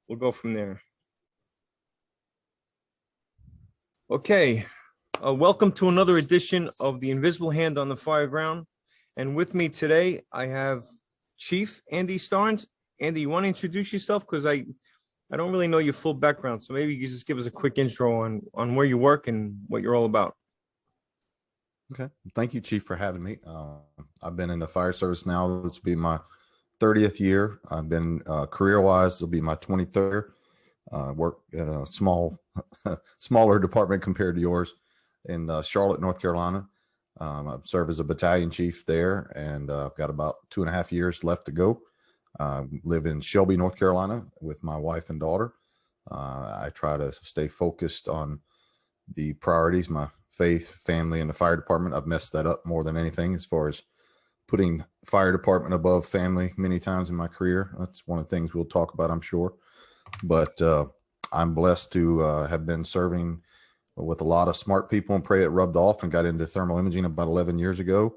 we'll go from there. Okay, welcome to another edition of The Invisible Hand on the Fireground. And with me today, I have Chief Andy Starnes. Andy, you want to introduce yourself? Because I don't really know your full background. So maybe you could just give us a quick intro on where you work and what you're all about. Okay. Thank you, Chief, for having me. I've been in the fire service now. This will be my 30th year. I've been career-wise, this will be my 23rd. Work at a smaller department compared to yours in Charlotte, North Carolina. I serve as a battalion chief there, and I've got about 2.5 years left to go. Live in Shelby, North Carolina with my wife and daughter. I try to stay focused on the priorities, my faith, family, and the fire department. I've messed that up more than anything as far as putting fire department above family many times in my career. That's one of the things we'll talk about, I'm sure. But I'm blessed to have been serving with a lot of smart people and pray it rubbed off, and got into thermal imaging about 11 years ago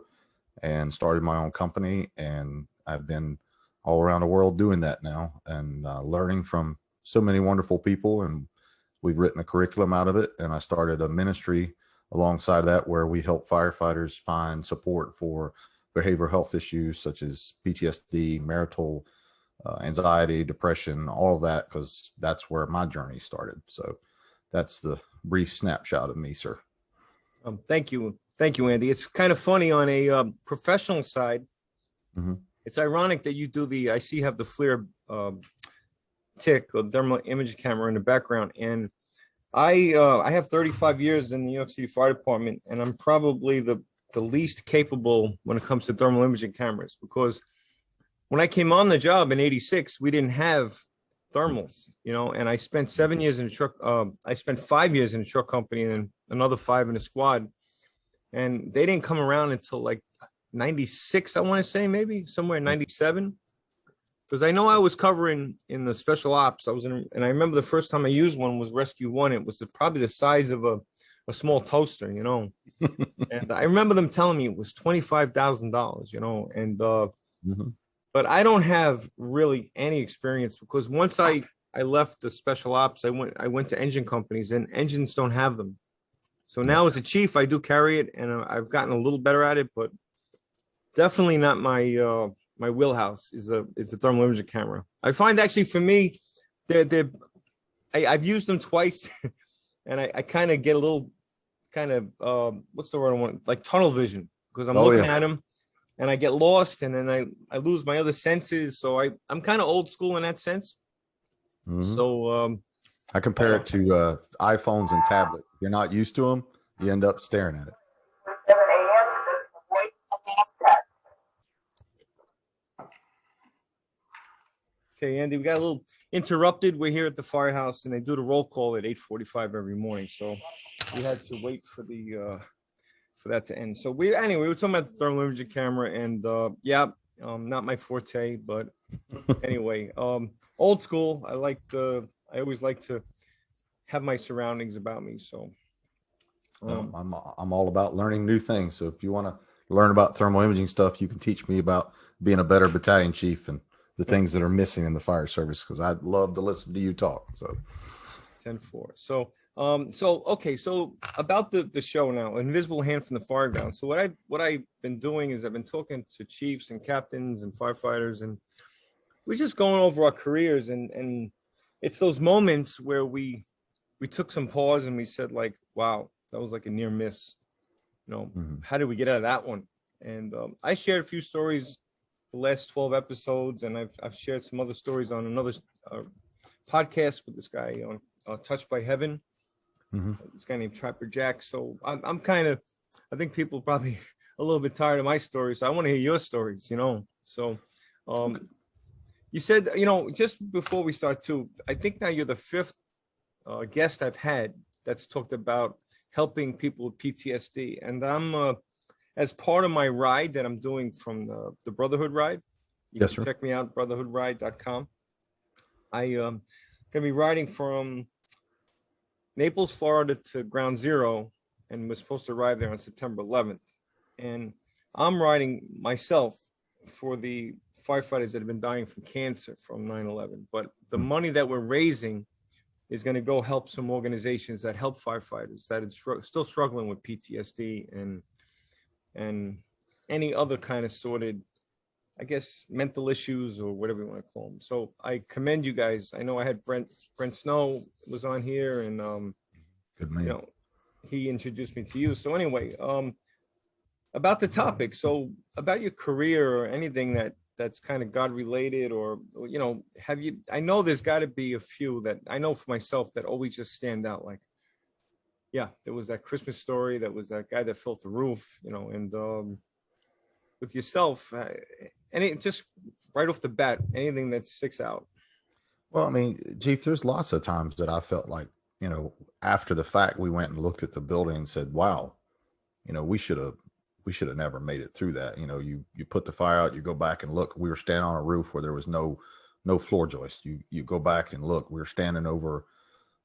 and started my own company. And I've been all around the world doing that now and learning from so many wonderful people. And we've written a curriculum out of it. And I started a ministry alongside that where we help firefighters find support for behavioral health issues such as PTSD, marital anxiety, depression, all of that, because that's where my journey started. So that's the brief snapshot of me, sir. Thank you, Andy. It's kind of funny on a professional side. Mm-hmm. It's ironic that you do I see you have the FLIR TIC or thermal image camera in the background, and I have 35 years in the New York City Fire Department, and I'm probably the least capable when it comes to thermal imaging cameras, because when I came on the job in '86, we didn't have thermals, and I spent 7 years in a truck. I spent 5 years in a truck company and then another 5 in a squad. And they didn't come around until like 96, I want to say, maybe somewhere in 97. Because I know I was covering in the special ops. And I remember the first time I used one was Rescue One. It was probably the size of a small toaster, And I remember them telling me it was $25,000, and Mm-hmm. but I don't have really any experience, because once I left the special ops, I went to engine companies, and engines don't have them. So now as a chief, I do carry it, and I've gotten a little better at it, but definitely not my wheelhouse is a thermal imaging camera. I find actually for me, I've used them twice, and I kind of get a little what's the word I want, like tunnel vision, because I'm looking at them. And I get lost, and then I lose my other senses. So I'm kind of old school in that sense. Mm-hmm. So I compare it to iPhones and tablets. If you're not used to them, you end up staring at it. Okay, Andy, we got a little interrupted. We're here at the firehouse, and they do the roll call at 8:45 every morning. So we had to wait for that to end. So we were talking about the thermal imaging camera, and not my forte, but anyway, old school. I always like to have my surroundings about me. So I'm all about learning new things. So if you want to learn about thermal imaging stuff, you can teach me about being a better battalion chief and the things that are missing in the fire service, because I'd love to listen to you talk. So 10-4. So about the show now, Invisible Hand from the Fireground. So what I've been doing is I've been talking to chiefs and captains and firefighters, and we're just going over our careers, and it's those moments where we took some pause and we said, like, wow, that was like a near miss. Mm-hmm. How did we get out of that one? And I shared a few stories the last 12 episodes, and I've shared some other stories on another podcast with this guy on Touched by Heaven. Mm-hmm. This guy named Trapper Jack. So I'm kind of, I think people probably a little bit tired of my stories. So I want to hear your stories, So you said, just before we start too, I think now you're the fifth guest I've had that's talked about helping people with PTSD. And I'm, as part of my ride that I'm doing from the Brotherhood Ride, you yes, can sir. check me out, brotherhoodride.com. I going to be riding from Naples, Florida to Ground Zero, and was supposed to arrive there on September 11th. And I'm riding myself for the firefighters that have been dying from cancer from 9/11. But the money that we're raising is going to go help some organizations that help firefighters that are still struggling with PTSD and any other kind of sorted, I guess, mental issues or whatever you want to call them. So I commend you guys. I know I had Brent Snow was on here, and Good man. you know, he introduced me to you. So anyway, about the topic. So about your career or anything that's kind of God related, or have you? I know there's got to be a few that I know for myself that always just stand out. Like, yeah, there was that Christmas Story. That was that guy that fell off the roof. And with yourself, any just right off the bat, anything that sticks out. Well, I mean, Chief, there's lots of times that I felt like, after the fact, we went and looked at the building and said, wow, we should have never made it through that. You put the fire out, you go back and look, we were standing on a roof where there was no floor joist. You go back and look, we were standing over,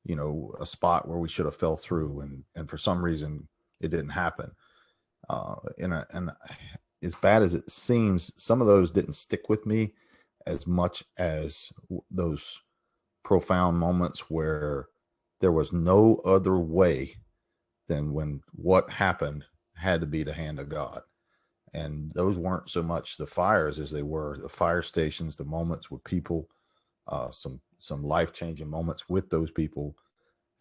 a spot where we should have fell through. And for some reason it didn't happen. And as bad as it seems, some of those didn't stick with me as much as those profound moments where there was no other way than when what happened had to be the hand of God. And those weren't so much the fires as they were the fire stations, the moments with people, some life-changing moments with those people.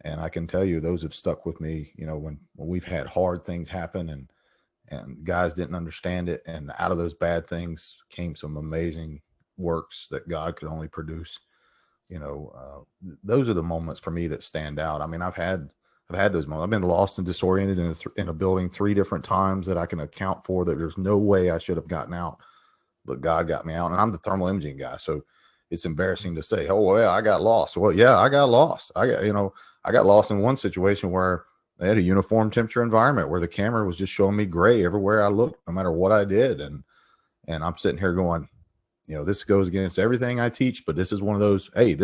And I can tell you, those have stuck with me, when we've had hard things happen and guys didn't understand it. And out of those bad things came some amazing works that God could only produce. Those are the moments for me that stand out. I mean, I've had those moments. I've been lost and disoriented in a building 3 different times that I can account for, that there's no way I should have gotten out, but God got me out. And I'm the thermal imaging guy, so it's embarrassing to say, oh, well, I got lost. Well, yeah, I got lost. I got lost in one situation where they had a uniform temperature environment where the camera was just showing me gray everywhere I looked, no matter what I did. And I'm sitting here going, this goes against everything I teach, but this is one of those, hey,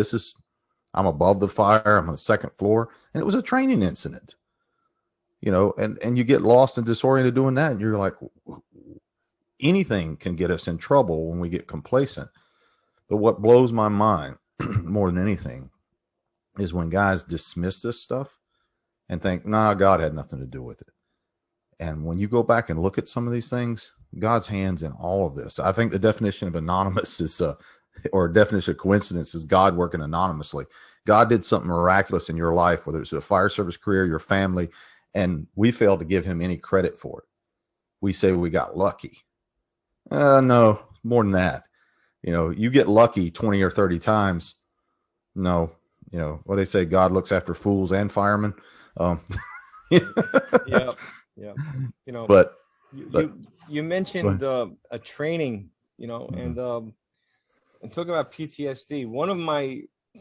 I'm above the fire. I'm on the 2nd floor. And it was a training incident, and you get lost and disoriented doing that. And you're like, anything can get us in trouble when we get complacent. But what blows my mind more than anything is when guys dismiss this stuff and think, nah, God had nothing to do with it. And when you go back and look at some of these things, God's hands in all of this. I think the definition of anonymous is, or definition of coincidence is God working anonymously. God did something miraculous in your life, whether it's a fire service career, your family, and we fail to give him any credit for it. We say we got lucky. No, more than that. You get lucky 20 or 30 times. No, what they say, God looks after fools and firemen. Yeah. But you mentioned a training, and talking about PTSD. One of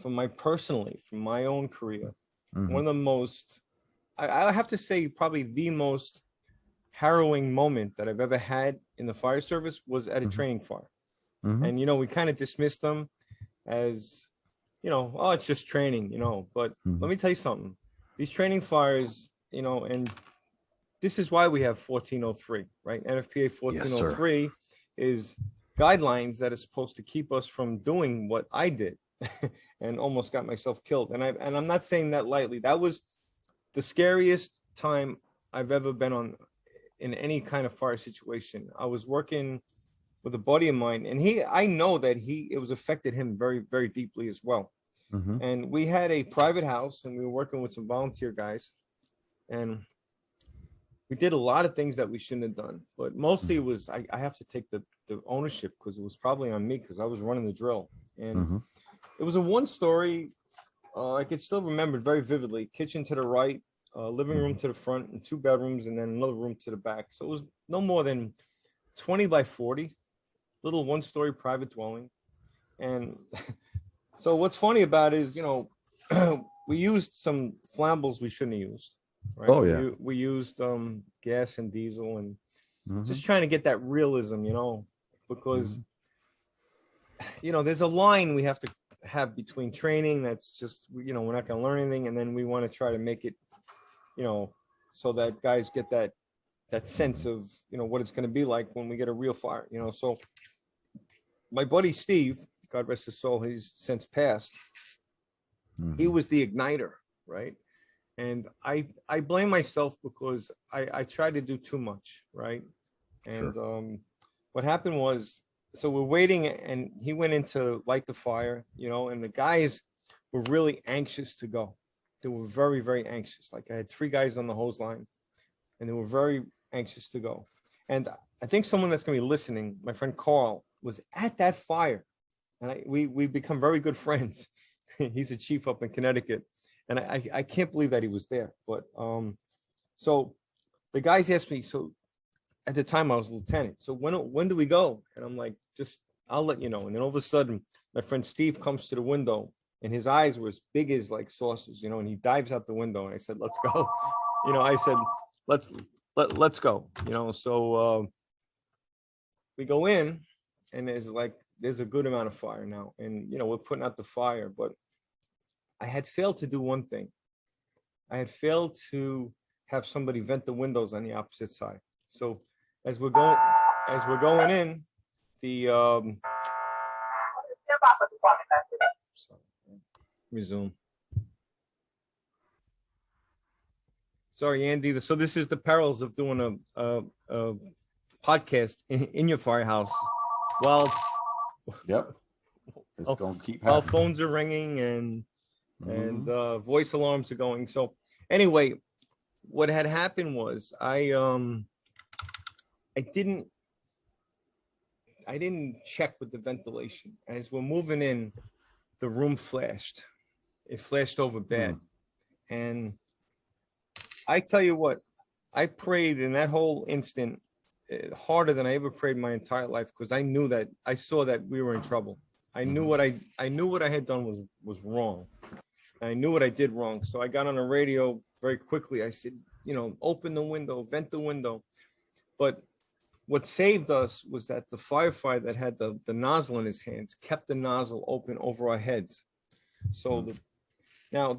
from my own career, one of the most, I have to say, probably the most harrowing moment that I've ever had in the fire service was at a training fire. And we kind of dismissed them as, oh, it's just training, but let me tell you something. These training fires, and this is why we have 1403, right? NFPA 1403 is guidelines that are supposed to keep us from doing what I did and almost got myself killed. And I'm not saying that lightly. That was the scariest time I've ever been in any kind of fire situation. I was working with a buddy of mine, and I know that it was affected him very, very deeply as well. And we had a private house, and we were working with some volunteer guys, and we did a lot of things that we shouldn't have done, but mostly it was, I have to take the ownership, because it was probably on me, because I was running the drill. And it was a 1-story, I could still remember it very vividly. Kitchen to the right, living room to the front, and 2 bedrooms, and then another room to the back. So it was no more than 20 by 40, little 1-story private dwelling. And so what's funny about it is, we used some flammables we shouldn't have used. Right? Oh, yeah. We used gas and diesel, and just trying to get that realism, because there's a line we have to have between training that's just, we're not going to learn anything, and then we want to try to make it, so that guys get that sense of what it's going to be like when we get a real fire. So my buddy Steve, God rest his soul, he's since passed. He was the igniter, right? And I blame myself because I tried to do too much, right? And what happened was, so we're waiting, and he went in to light the fire, and the guys were really anxious to go. They were very, very anxious. Like, I had 3 guys on the hose line, and they were very anxious to go. And I think someone that's going to be listening, my friend Carl, was at that fire, and we become very good friends. He's a chief up in Connecticut, and I can't believe that he was there. But so the guys asked me, so at the time I was a lieutenant, so when do we go? And I'm like, just, I'll let you know. And then all of a sudden, my friend Steve comes to the window, and his eyes were as big as like saucers, and he dives out the window, and I said, let's go. I said, let's go. So we go in, and there's a good amount of fire now, and we're putting out the fire. But I had failed to do one thing. I had failed to have somebody vent the windows on the opposite side. So as we're going in, the resume. Sorry, Andy. So this is the perils of doing a podcast in your firehouse while It's gonna keep while happening. phones are ringing and voice alarms are going. So anyway, what had happened was I didn't check with the ventilation. As we're moving in, the room flashed. It flashed over bad. And I tell you what, I prayed in that whole instant harder than I ever prayed my entire life, because I saw that we were in trouble. I knew what I had done was wrong. I knew what I did wrong. So I got on the radio very quickly. I said, open the window, vent the window. But what saved us was that the firefighter that had the nozzle in his hands kept the nozzle open over our heads. So now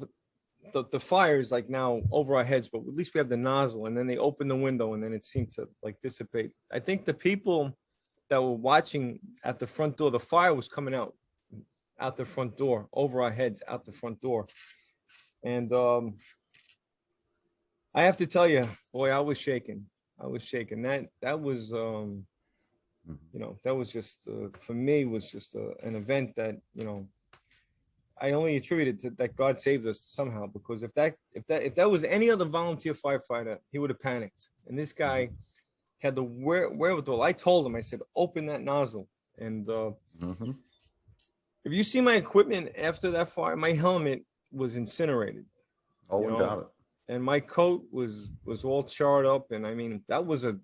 the fire is like now over our heads, but at least we have the nozzle, and then they opened the window, and then it seemed to like dissipate. I think the people that were watching at the front door, the fire was coming out the front door, over our heads, out the front door. And I have to tell you, boy, I was shaking. That was, that was just, for me, was just an event that, I only attributed to that God saved us somehow, because if that was any other volunteer firefighter, he would have panicked. And this guy had the wherewithal. I told him, I said, open that nozzle. And if you see my equipment after that fire, my helmet was incinerated. Oh, we got it. And my coat was all charred up. And I mean, that was a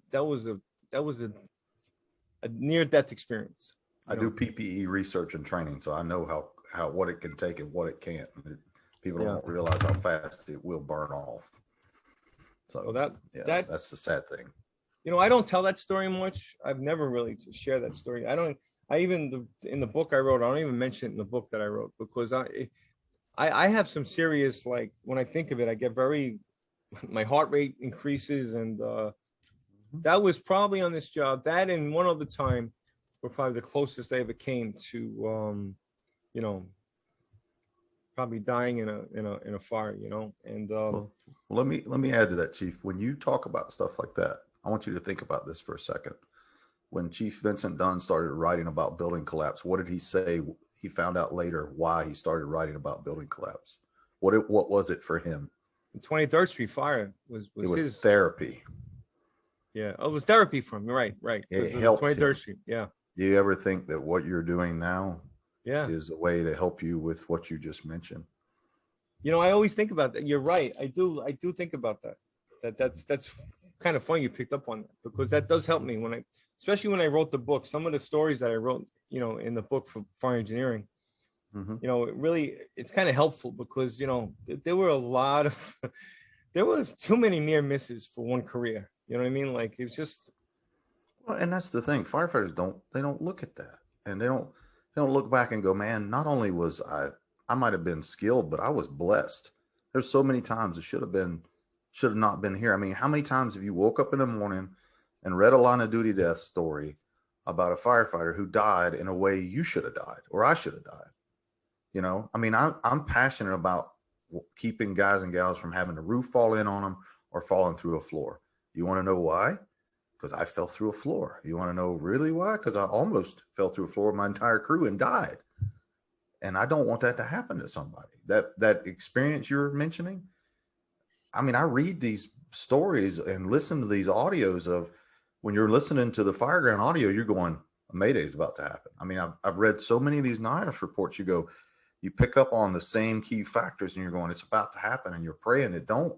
near-death experience. I do PPE research and training, so I know how what it can take and what it can't. People don't realize how fast it will burn off. So that's the sad thing. I don't tell that story much. I've never really shared that story. In the book I wrote, I don't even mention it in the book that I wrote, because I have some serious, like, when I think of it, I get my heart rate increases. And that was probably on this job, that and one other time were probably the closest I ever came to, probably dying in a fire, and well, let me add to that, Chief. When you talk about stuff like that, I want you to think about this for a second. When Chief Vincent Dunn started writing about building collapse, what did he say? He found out later why he started writing about building collapse. What was it for him? The 23rd Street fire was his therapy. Yeah, it was therapy for him. Right. It helped 23rd him. Street. Yeah. Do you ever think that what you're doing now is a way to help you with what you just mentioned? I always think about that. You're right. I do think about that. That's kind of funny you picked up on that, because that does help me especially when I wrote the book. Some of the stories that I wrote, in the book for fire engineering, it's kind of helpful, because, there were there was too many near misses for one career. You know what I mean? Like, it's just. Well, and that's the thing. Firefighters don't look at that, and they don't look back and go, man, not only was I might have been skilled, but I was blessed. There's so many times it should have not been here. I mean, how many times have you woke up in the morning and read a line of duty death story about a firefighter who died in a way you should have died or I should have died. You know, I mean, I'm passionate about keeping guys and gals from having the roof fall in on them or falling through a floor. You want to know why? Because I fell through a floor. You want to know really why? Because I almost fell through a floor with my entire crew and died. And I don't want that to happen to somebody. That experience you're mentioning, I mean, I read these stories and listen to these audios of when you're listening to the fireground audio, you're going, a mayday is about to happen. I mean, I've read so many of these NIOSH reports. You pick up on the same key factors and you're going, it's about to happen, and you're praying it don't.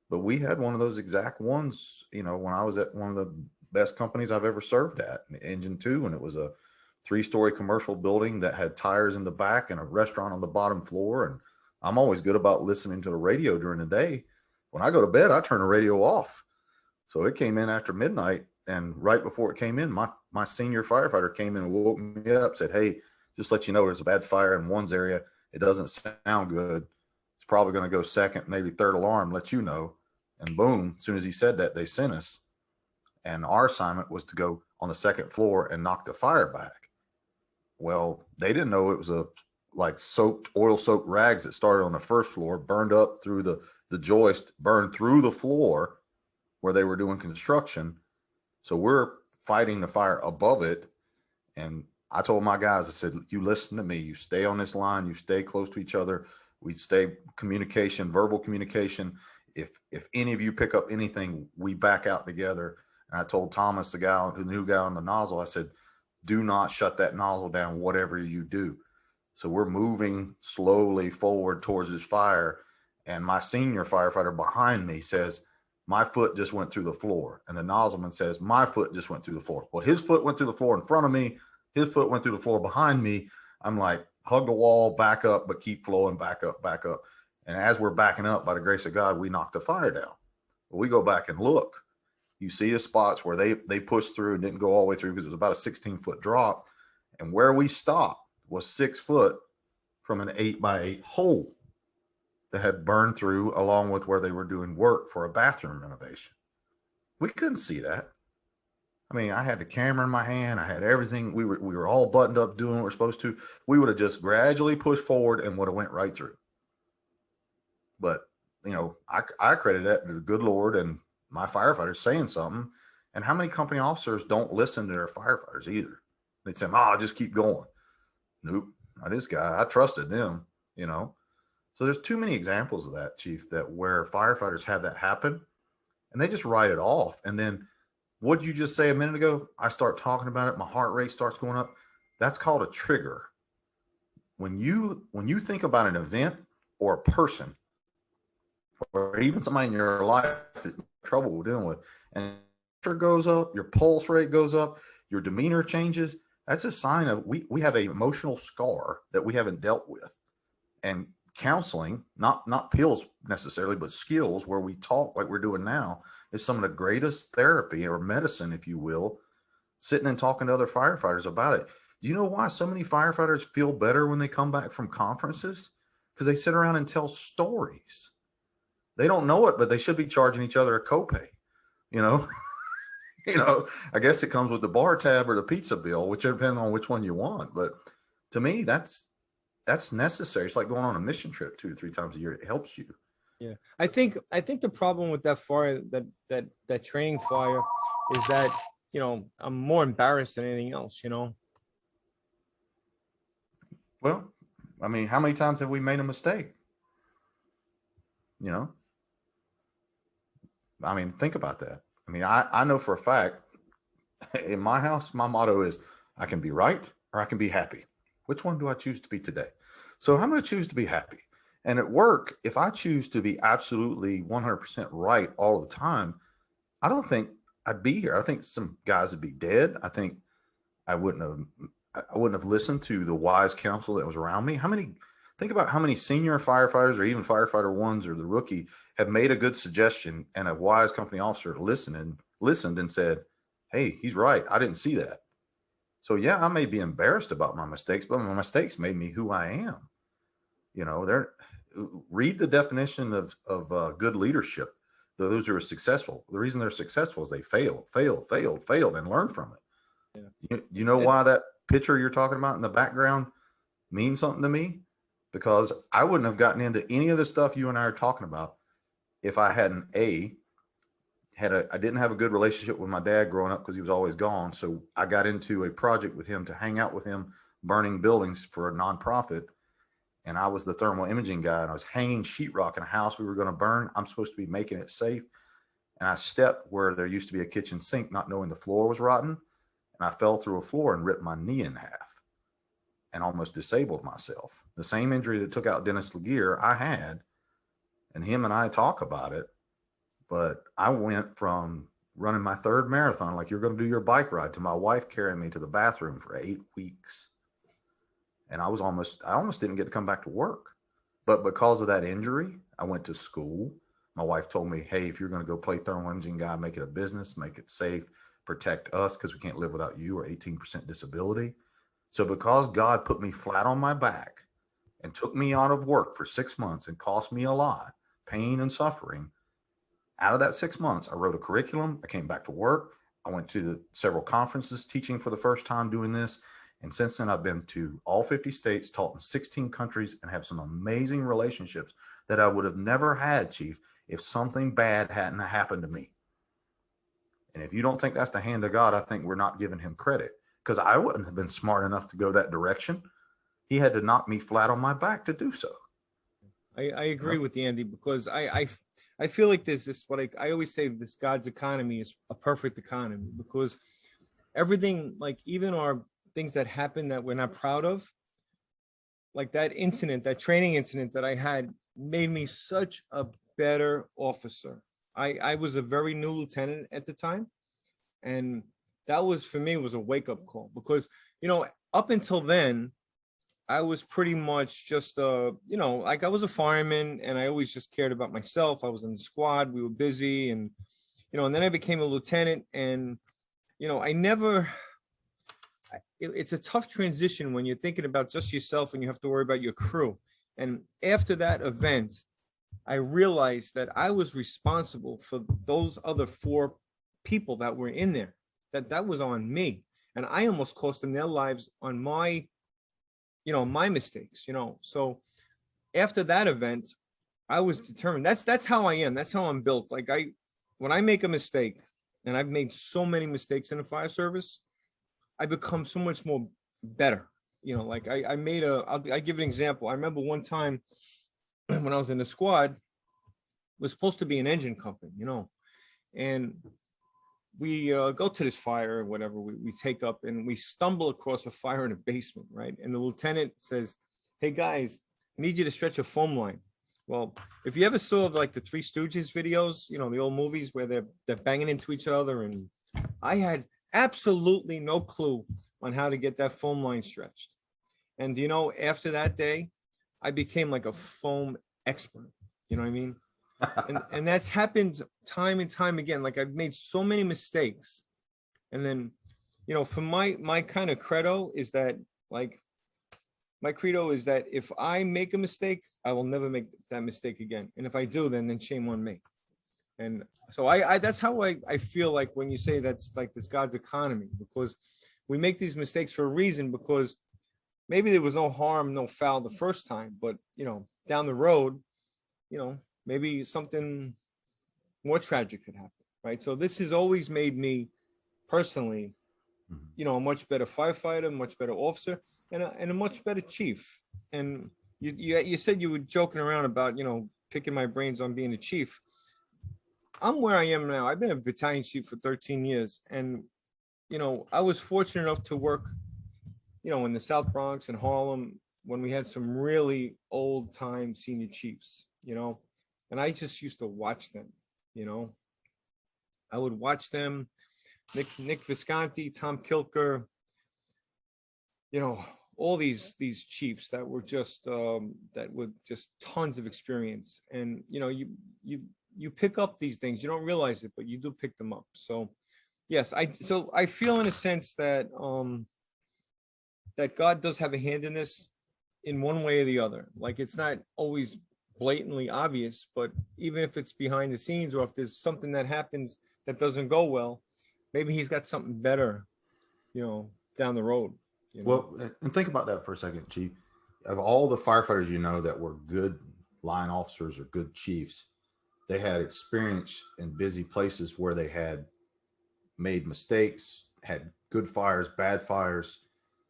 But we had one of those exact ones, you know, when I was at one of the best companies I've ever served at, Engine 2, and it was a 3-story commercial building that had tires in the back and a restaurant on the bottom floor. And I'm always good about listening to the radio during the day. When I go to bed, I turn the radio off. So it came in after midnight, and right before it came in, my senior firefighter came in and woke me up, said, hey, just let you know there's a bad fire in one's area. It doesn't sound good. It's probably going to go second, maybe third alarm, let you know. And boom, as soon as he said that, they sent us. And our assignment was to go on the second floor and knock the fire back. Well, they didn't know it was a like oil soaked rags that started on the first floor, burned up through the joist, burned through the floor where they were doing construction. So we're fighting the fire above it. And I told my guys, I said, you listen to me, you stay on this line, you stay close to each other. We stay communication, verbal communication. If any of you pick up anything, we back out together. And I told Thomas, the new guy on the nozzle, I said, do not shut that nozzle down, whatever you do. So we're moving slowly forward towards this fire. And my senior firefighter behind me says, my foot just went through the floor. And the nozzleman says, my foot just went through the floor. Well, his foot went through the floor in front of me. His foot went through the floor behind me. I'm like, hug the wall, back up, but keep flowing, back up, back up. And as we're backing up, by the grace of God, we knocked the fire down. Well, we go back and look. You see the spots where they pushed through and didn't go all the way through because it was about a 16-foot drop. And where we stopped was 6 foot from an 8x8 hole that had burned through, along with where they were doing work for a bathroom renovation. We couldn't see that. I mean, I had the camera in my hand. I had everything. We were all buttoned up doing what we're supposed to. We would have just gradually pushed forward and would have went right through. But, you know, I credit that to the good Lord and my firefighters saying something. And how many company officers don't listen to their firefighters either? They'd say, oh, just keep going. Nope, not this guy. I trusted them, you know. So there's too many examples of that, Chief, that where firefighters have that happen and they just write it off. And then what did you just say a minute ago? I start talking about it. My heart rate starts going up. That's called a trigger. When you think about an event or a person or even somebody in your life that you're trouble dealing with, and your goes up, your pulse rate goes up, your demeanor changes, that's a sign of we have an emotional scar that we haven't dealt with. And counseling, not pills necessarily, but skills where we talk like we're doing now, is some of the greatest therapy or medicine, if you will, sitting and talking to other firefighters about it. Do you know why so many firefighters feel better when they come back from conferences? Because they sit around and tell stories. They don't know it, but they should be charging each other a copay, you know? You know, I guess it comes with the bar tab or the pizza bill, which depends on which one you want. But to me, that's necessary. It's like going on a mission trip 2 to 3 times a year. It helps you. Yeah, I think the problem with that fire, that training fire, is that, you know, I'm more embarrassed than anything else, you know. Well, I mean, how many times have we made a mistake? You know, I mean, think about that. I mean, I know for a fact in my house, my motto is I can be right or I can be happy. Which one do I choose to be today? So I'm going to choose to be happy. And at work, if I choose to be absolutely 100% right all the time, I don't think I'd be here. I think some guys would be dead. I think I wouldn't have listened to the wise counsel that was around me. Think about how many senior firefighters or even firefighter ones or the rookie have made a good suggestion and a wise company officer listened and said, hey, he's right. I didn't see that. So yeah, I may be embarrassed about my mistakes, but my mistakes made me who I am. You know, read the definition of good leadership. Those who are successful. The reason they're successful is they failed, and learned from it. You know It, why that picture you're talking about in the background means something to me? Because I wouldn't have gotten into any of the stuff you and I are talking about if I hadn't I didn't have a good relationship with my dad growing up because he was always gone. So I got into a project with him to hang out with him, burning buildings for a nonprofit. And I was the thermal imaging guy, and I was hanging sheetrock in a house we were going to burn. I'm supposed to be making it safe. And I stepped where there used to be a kitchen sink, not knowing the floor was rotten. And I fell through a floor and ripped my knee in half and almost disabled myself. The same injury that took out Dennis Laguerre I had, and him and I talk about it. But I went from running my third marathon, like you're going to do your bike ride, to my wife carrying me to the bathroom for 8 weeks. And I almost didn't get to come back to work. But because of that injury, I went to school. My wife told me, hey, if you're going to go play thermal imaging guy, make it a business, make it safe, protect us because we can't live without you, or 18% disability. So because God put me flat on my back and took me out of work for 6 months and cost me a lot, pain and suffering, out of that 6 months, I wrote a curriculum. I came back to work. I went to several conferences teaching for the first time doing this. And since then, I've been to all 50 states, taught in 16 countries, and have some amazing relationships that I would have never had, Chief, if something bad hadn't happened to me. And if you don't think that's the hand of God, I think we're not giving him credit, because I wouldn't have been smart enough to go that direction. He had to knock me flat on my back to do so. I agree with you, Andy, because I feel like there's this, what I always say, this God's economy is a perfect economy, because everything, like even our things that happen that we're not proud of, like that incident, that training incident that I had, made me such a better officer. I was a very new lieutenant at the time. And that was, for me, was a wake-up call, because, up until then, I was pretty much just, like I was a fireman, and I always just cared about myself. I was in the squad. We were busy, and, and then I became a lieutenant, and, I never, it's a tough transition when you're thinking about just yourself and you have to worry about your crew. And after that event, I realized that I was responsible for those other 4 people that were in there, that was on me. And I almost cost them their lives on my, my mistakes, So after that event, I was determined. That's how I am. That's how I'm built. Like when I make a mistake, and I've made so many mistakes in the fire service, I become so much more better. Like I made I'll give an example. I remember one time when I was in the squad, it was supposed to be an engine company, and we go to this fire or whatever, we take up, and we stumble across a fire in a basement, right? And the lieutenant says, hey guys, I need you to stretch a foam line. Well, if you ever saw like the Three Stooges videos, the old movies where they're banging into each other, and I had absolutely no clue on how to get that foam line stretched. And after that day, I became like a foam expert. You know what I mean? And that's happened time and time again. Like I've made so many mistakes. And then, for my kind of credo is that, like, my credo is that if I make a mistake, I will never make that mistake again. And if I do, then shame on me. And so I that's how I feel like when you say that's like this God's economy, because we make these mistakes for a reason, because maybe there was no harm, no foul the first time, but down the road, maybe something more tragic could happen, right? So this has always made me personally, a much better firefighter, much better officer, and a much better chief. And you said you were joking around about, picking my brains on being a chief. I'm where I am now. I've been a battalion chief for 13 years. And, I was fortunate enough to work, in the South Bronx and Harlem, when we had some really old time senior chiefs, and I just used to watch them, I would watch them, Nick Visconti, Tom Kilker, all these chiefs that were just tons of experience. And, you pick up these things, you don't realize it, but you do pick them up. So yes, I feel in a sense that, that God does have a hand in this in one way or the other. Like it's not always blatantly obvious, but even if it's behind the scenes, or if there's something that happens that doesn't go well, maybe he's got something better down the road. Well, and think about that for a second, Chief. Of all the firefighters that were good line officers or good chiefs, they had experience in busy places where they had made mistakes, had good fires, bad fires.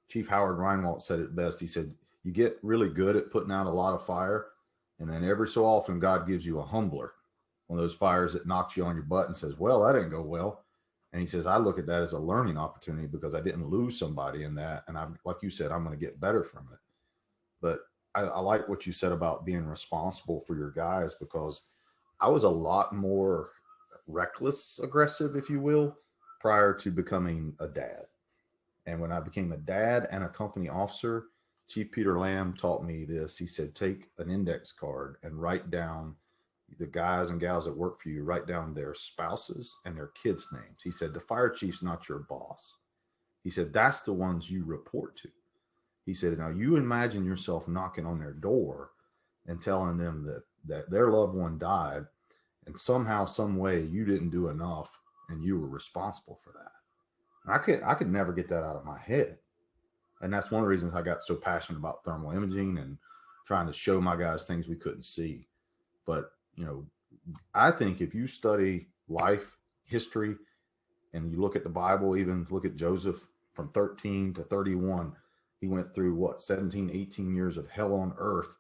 Chief Howard Reinwald said it best. He said, you get really good at putting out a lot of fire, and then every so often God gives you a humbler, one of those fires that knocks you on your butt and says, well, that didn't go well. And he says, I look at that as a learning opportunity because I didn't lose somebody in that. And I'm, like you said, I'm going to get better from it. But I like what you said about being responsible for your guys, because I was a lot more reckless, aggressive, if you will, prior to becoming a dad. And when I became a dad and a company officer, Chief Peter Lamb taught me this. He said, take an index card and write down the guys and gals that work for you, write down their spouses and their kids' names. He said, the fire chief's not your boss. He said, that's the ones you report to. He said, now you imagine yourself knocking on their door and telling them that their loved one died, and somehow, some way you didn't do enough and you were responsible for that. And I could never get that out of my head. And that's one of the reasons I got so passionate about thermal imaging and trying to show my guys things we couldn't see. But, I think if you study life, history, and you look at the Bible, even look at Joseph from 13 to 31, he went through 17, 18 years of hell on earth,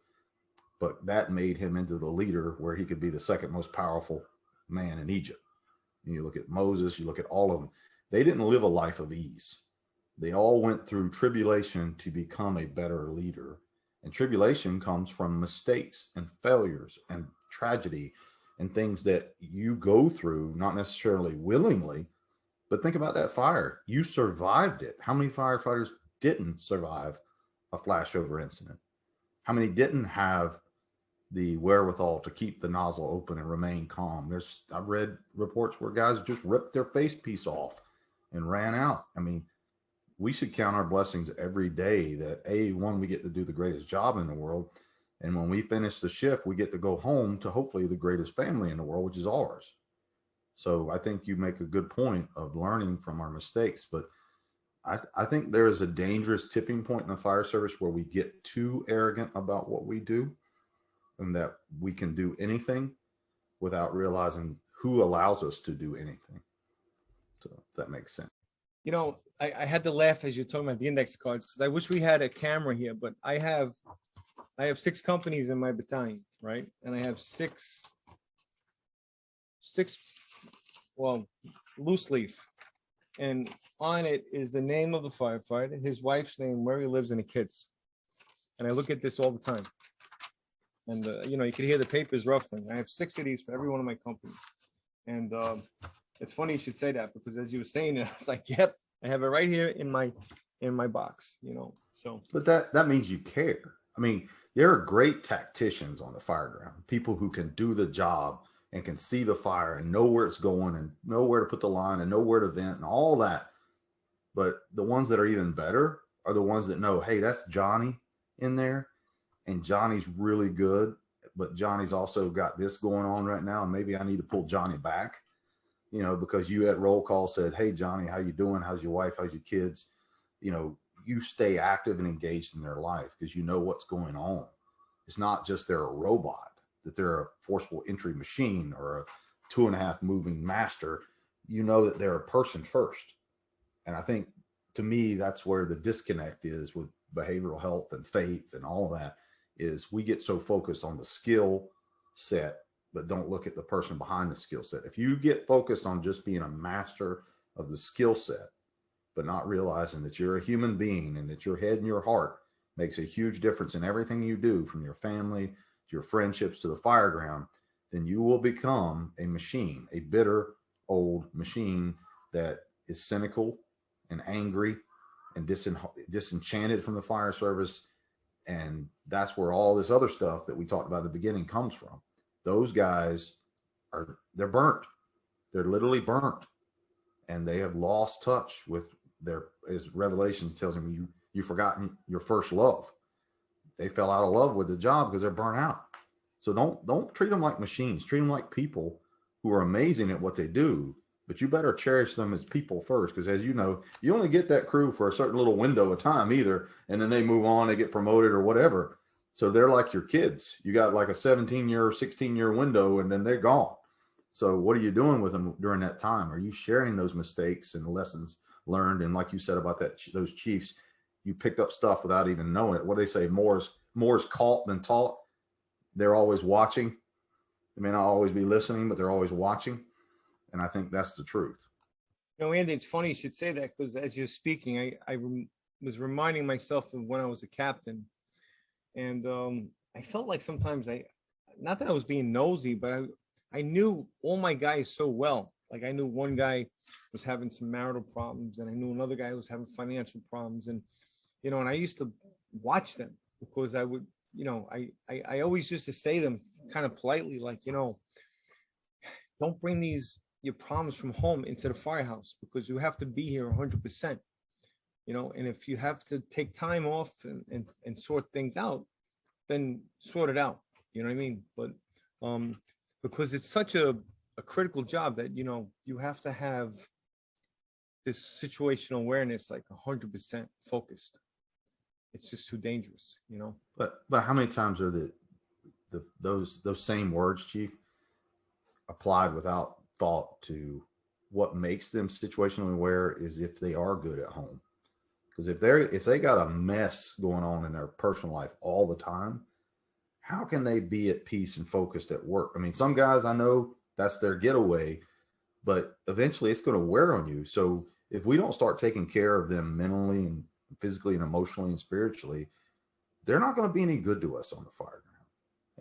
but that made him into the leader where he could be the second most powerful man in Egypt. And you look at Moses, you look at all of them. They didn't live a life of ease. They all went through tribulation to become a better leader. And tribulation comes from mistakes and failures and tragedy and things that you go through, not necessarily willingly. But think about that fire. You survived it. How many firefighters didn't survive a flashover incident? How many didn't have the wherewithal to keep the nozzle open and remain calm? I've read reports where guys just ripped their face piece off and ran out. I mean, we should count our blessings every day that one, we get to do the greatest job in the world. And when we finish the shift, we get to go home to hopefully the greatest family in the world, which is ours. So I think you make a good point of learning from our mistakes, but I think there is a dangerous tipping point in the fire service where we get too arrogant about what we do and that we can do anything without realizing who allows us to do anything. So if that makes sense. I had to laugh as you're talking about the index cards, because I wish we had a camera here, but I have 6 companies in my battalion, right? And I have six, loose leaf. And on it is the name of the firefighter, his wife's name, where he lives, and the kids. And I look at this all the time. And, you can hear the papers ruffling. I have 6 of these for every one of my companies. And it's funny you should say that, because as you were saying it, I was like, yep, I have it right here in my box, so. But that means you care. I mean, there are great tacticians on the fire ground, people who can do the job and can see the fire and know where it's going and know where to put the line and know where to vent and all that. But the ones that are even better are the ones that know, hey, that's Johnny in there, and Johnny's really good, but Johnny's also got this going on right now, and maybe I need to pull Johnny back, because you at roll call said, hey, Johnny, how you doing? How's your wife? How's your kids? You stay active and engaged in their life because you know what's going on. It's not just they're a robot, that they're a forceful entry machine or a 2.5 moving master. You know that they're a person first. And I think, to me, that's where the disconnect is with behavioral health and faith and all of that, is we get so focused on the skill set, but don't look at the person behind the skill set. If you get focused on just being a master of the skill set, but not realizing that you're a human being and that your head and your heart makes a huge difference in everything you do, from your family to your friendships to the fire ground, then you will become a machine, a bitter old machine that is cynical and angry and disenchanted from the fire service. And that's where all this other stuff that we talked about at the beginning comes from. Those guys they're burnt. They're literally burnt. And they have lost touch with as Revelations tells them, you've forgotten your first love. They fell out of love with the job because they're burnt out. So don't treat them like machines. Treat them like people who are amazing at what they do, but you better cherish them as people first. Because as you know, you only get that crew for a certain little window of time either. And then they move on, they get promoted or whatever. So they're like your kids. You got like a 17-year, 16-year window, and then they're gone. So what are you doing with them during that time? Are you sharing those mistakes and lessons learned? And like you said about those Chiefs, you picked up stuff without even knowing it. What do they say? More is caught than taught. They're always watching. They may not always be listening, but they're always watching. And I think that's the truth. Andy, it's funny you should say that, because as you're speaking, I was reminding myself of when I was a captain. And I felt like sometimes not that I was being nosy, but I knew all my guys so well. Like I knew one guy was having some marital problems, and I knew another guy was having financial problems. And, and I used to watch them, because I would, I always used to say them kind of politely, like, don't bring your problems from home into the firehouse, because you have to be here 100%. And if you have to take time off and sort things out, then sort it out. You know what I mean? But because it's such a critical job that, you have to have this situational awareness, like 100% focused. It's just too dangerous, But how many times are those same words, Chief, applied without thought to what makes them situationally aware is if they are good at home? Because if they got a mess going on in their personal life all the time, how can they be at peace and focused at work? I mean, some guys I know that's their getaway, but eventually it's going to wear on you. So if we don't start taking care of them mentally and physically and emotionally and spiritually, they're not going to be any good to us on the fire ground.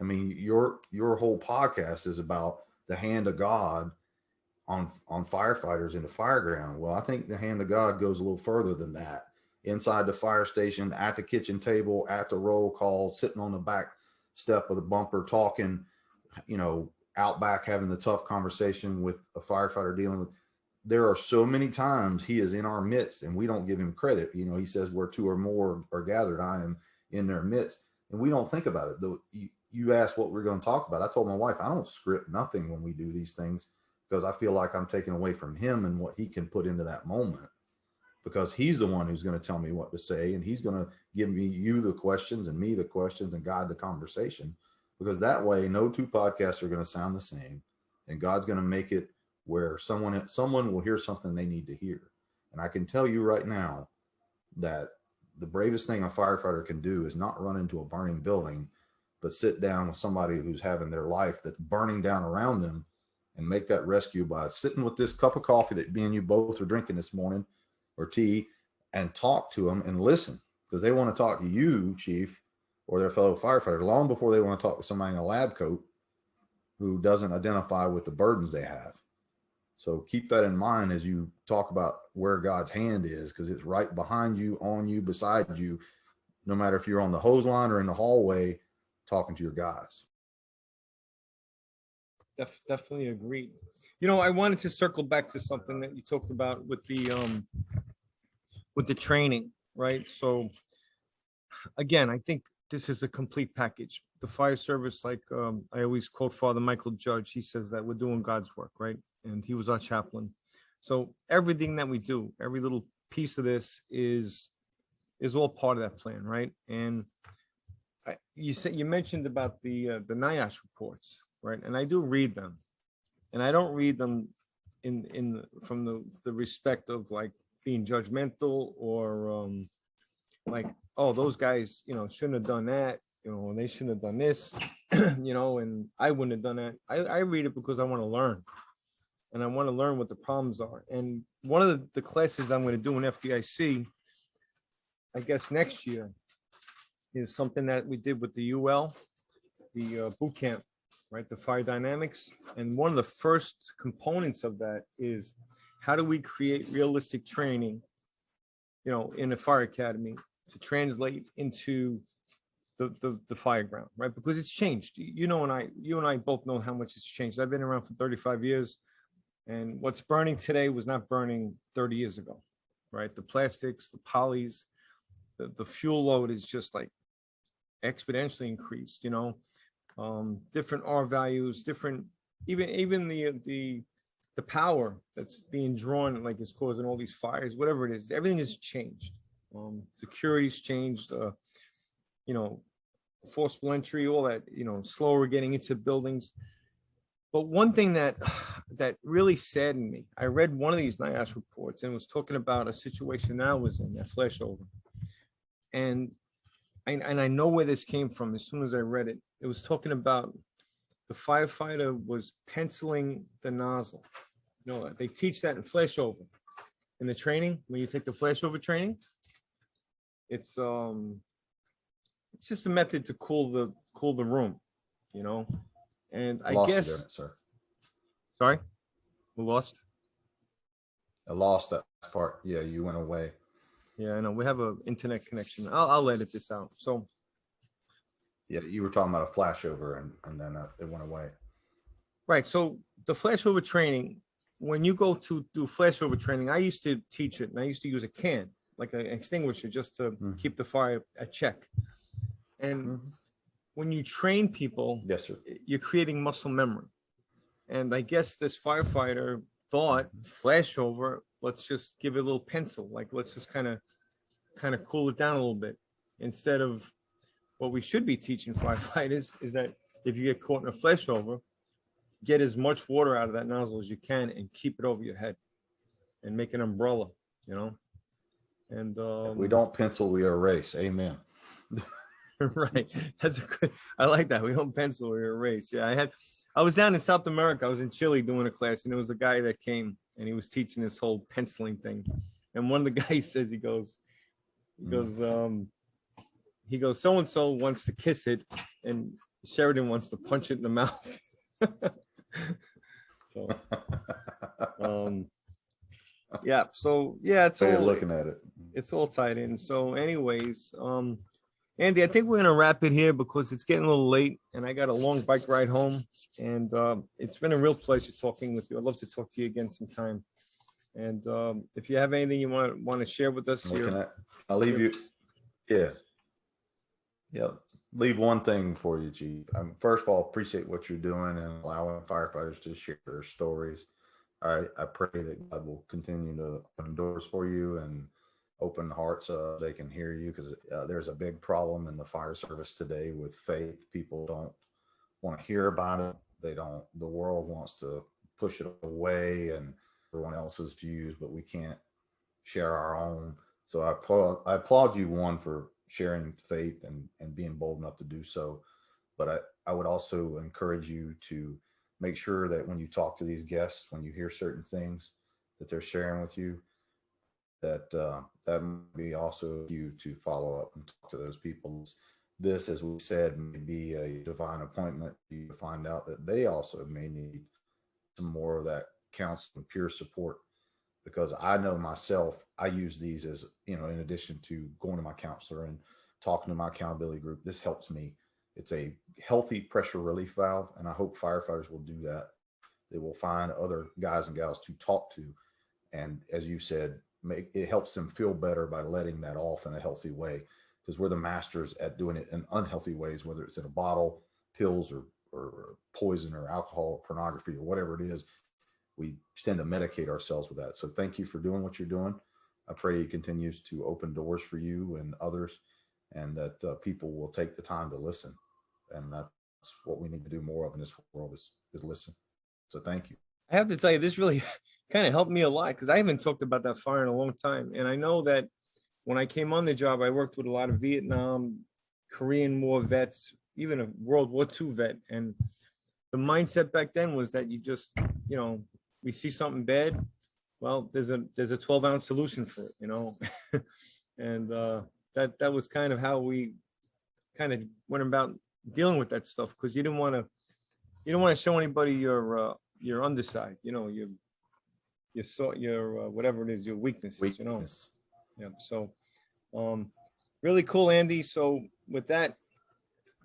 I mean, your whole podcast is about the hand of God on firefighters in the fire ground. Well, I think the hand of God goes a little further than that. Inside the fire station, at the kitchen table, at the roll call, sitting on the back step of the bumper, talking, out back, having the tough conversation with a firefighter dealing with. There are so many times he is in our midst and we don't give him credit. He says where two or more are gathered, I am in their midst. And we don't think about it. You asked what we're going to talk about. I told my wife, I don't script nothing when we do these things, because I feel like I'm taking away from him and what he can put into that moment, because he's the one who's going to tell me what to say. And he's going to give you the questions and me the questions and guide the conversation, because that way no two podcasts are going to sound the same. And God's going to make it where someone will hear something they need to hear. And I can tell you right now that the bravest thing a firefighter can do is not run into a burning building, but sit down with somebody who's having their life that's burning down around them and make that rescue by sitting with this cup of coffee that me and you both are drinking this morning, or tea, and talk to them and listen, because they want to talk to you, Chief, or their fellow firefighter, long before they want to talk to somebody in a lab coat who doesn't identify with the burdens they have. So keep that in mind as you talk about where God's hand is, because it's right behind you, on you, beside you, no matter if you're on the hose line or in the hallway talking to your guys. Definitely agreed. I wanted to circle back to something that you talked about with the training, right? So again, I think this is a complete package. The fire service, like I always quote Father Michael Judge, he says that we're doing God's work, right? And he was our chaplain. So everything that we do, every little piece of this is all part of that plan, right? And you mentioned about the NIOSH reports, right? And I do read them, and I don't read them from the respect of like being judgmental or like, oh, those guys, shouldn't have done that, and they shouldn't have done this, and I wouldn't have done that. I read it because I want to learn, and I want to learn what the problems are. And one of the classes I'm going to do in FDIC, I guess next year, is something that we did with the UL, the boot camp, right? The fire dynamics. And one of the first components of that is, how do we create realistic training, in a fire academy to translate into the fire ground, right? Because it's changed. You and I both know how much it's changed. I've been around for 35 years, and what's burning today was not burning 30 years ago, right? The plastics, the polys, the fuel load is just like exponentially increased, different R values, different, even the the power that's being drawn, like is causing all these fires, whatever it is, everything has changed. Security's changed, you know, forcible entry, all that, you know, slower getting into buildings. But one thing that really saddened me, I read one of these NIOSH reports and it was talking about a situation that I was in, that flashover. And I know where this came from as soon as I read it. It was talking about the firefighter was penciling the nozzle. You know, they teach that in flashover. In the training, when you take the flashover training, it's just a method to cool the room, you know. And I Lost you guess, there, sir. sorry, we lost. I lost that part. Yeah, you went away. Yeah, I know we have a internet connection. I'll edit this out. So Yeah, you were talking about a flashover, and then it went away. right. So the flashover training, when you go to do flashover training, I used to teach it, and I used to use a can, like an extinguisher, just to keep the fire at check. And when you train people, Yes, sir. you're creating muscle memory. And I guess this firefighter thought flashover, let's just give it a little pencil, like let's just kind of cool it down a little bit, instead of what we should be teaching firefighters is that if you get caught in a flashover, get as much water out of that nozzle as you can and keep it over your head and make an umbrella, you know. And We don't pencil, we erase. Amen. right, that's a good, I like that. We don't pencil, we erase. Yeah, I was down in South America. I was in Chile doing a class, and there was a guy that came and he was teaching this whole penciling thing. And one of the guys says, he goes, so and so wants to kiss it, and Sheridan wants to punch it in the mouth. So, yeah. So yeah, it's all looking at it. It's all tied in. So, anyways, Andy, I think we're gonna wrap it here because it's getting a little late, and I got a long bike ride home. And it's been a real pleasure talking with you. I'd love to talk to you again sometime. And if you have anything you want to share with us, I'll leave you. Yeah. Leave one thing for you, Chief. First of all, appreciate what you're doing and allowing firefighters to share their stories. I pray that God will continue to open doors for you and open hearts so they can hear you, because there's a big problem in the fire service today with faith. People don't want to hear about it. The world wants to push it away and everyone else's views, but we can't share our own. So I applaud you, one, for sharing faith and being bold enough to do so. But I would also encourage you to make sure that when you talk to these guests, when you hear certain things that they're sharing with you, that that might be also you to follow up and talk to those people. This, as we said, may be a divine appointment. You find out that they also may need some more of that counsel and peer support, because I know myself, I use these as, in addition to going to my counselor and talking to my accountability group, this helps me. It's a healthy pressure relief valve, and I hope firefighters will do that. They will find other guys and gals to talk to, and as you said, it helps them feel better by letting that off in a healthy way, because we're the masters at doing it in unhealthy ways, whether it's in a bottle, pills, or poison, or alcohol, or pornography, or whatever it is. We tend to medicate ourselves with that. So thank you for doing what you're doing. I pray it continues to open doors for you and others, and that people will take the time to listen. And that's what we need to do more of in this world, is listen. So thank you. I have to tell you, this really kind of helped me a lot, because I haven't talked about that fire in a long time. And I know that when I came on the job, I worked with a lot of Vietnam, Korean War vets, even a World War II vet. And the mindset back then was that you just, we see something bad, well, there's a 12-ounce solution for it, and that was kind of how we kind of went about dealing with that stuff, because you don't want to show anybody your underside, your whatever it is, your weaknesses, Yeah. So really cool, Andy. So with that,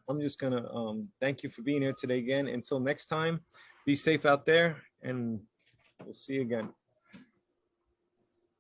I'm just gonna thank you for being here today again. Until next time, be safe out there, and we'll see you again.